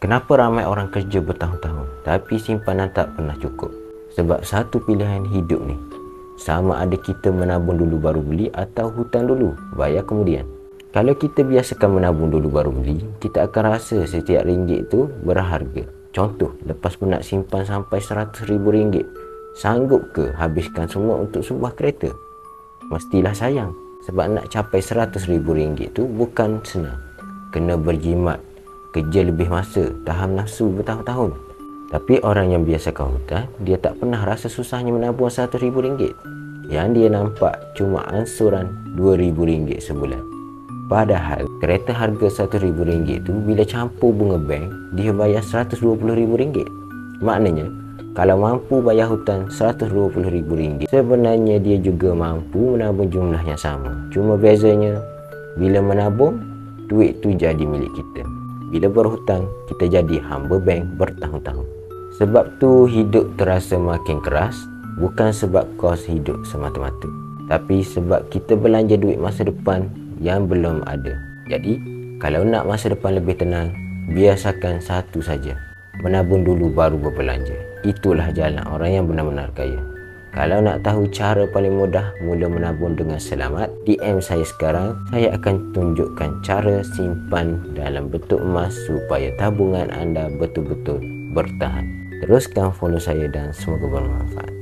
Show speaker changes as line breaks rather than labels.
Kenapa ramai orang kerja bertahun-tahun tapi simpanan tak pernah cukup? Sebab satu pilihan hidup ni. Sama ada kita menabung dulu baru beli atau hutang dulu, bayar kemudian. Kalau kita biasakan menabung dulu baru beli, kita akan rasa setiap ringgit tu berharga. Contoh, lepas penat simpan sampai RM100,000, sanggup ke habiskan semua untuk sebuah kereta? Mestilah sayang. Sebab nak capai RM100,000 tu bukan senang. Kena berjimat, kerja lebih masa, tahan nafsu bertahun-tahun. Tapi orang yang biasakan hutang, dia tak pernah rasa susahnya menabung RM100,000. Yang dia nampak cuma ansuran RM2,000 sebulan. Padahal kereta harga RM100,000 tu bila campur bunga bank, dia bayar RM120,000. Maknanya kalau mampu bayar hutang RM120,000, sebenarnya dia juga mampu menabung jumlah yang sama. Cuma bezanya, bila menabung, duit tu jadi milik kita. Bila berhutang, kita jadi hamba bank bertahun-tahun. Sebab tu hidup terasa makin keras, bukan sebab kos hidup semata-mata, tapi sebab kita belanja duit masa depan yang belum ada. Jadi, kalau nak masa depan lebih tenang, biasakan satu saja. Menabung dulu baru berbelanja. Itulah jalan orang yang benar-benar kaya. Kalau nak tahu cara paling mudah mula menabung dengan selamat, DM saya sekarang. Saya akan tunjukkan cara simpan dalam bentuk emas supaya tabungan anda betul-betul bertahan. Teruskan follow saya dan semoga bermanfaat.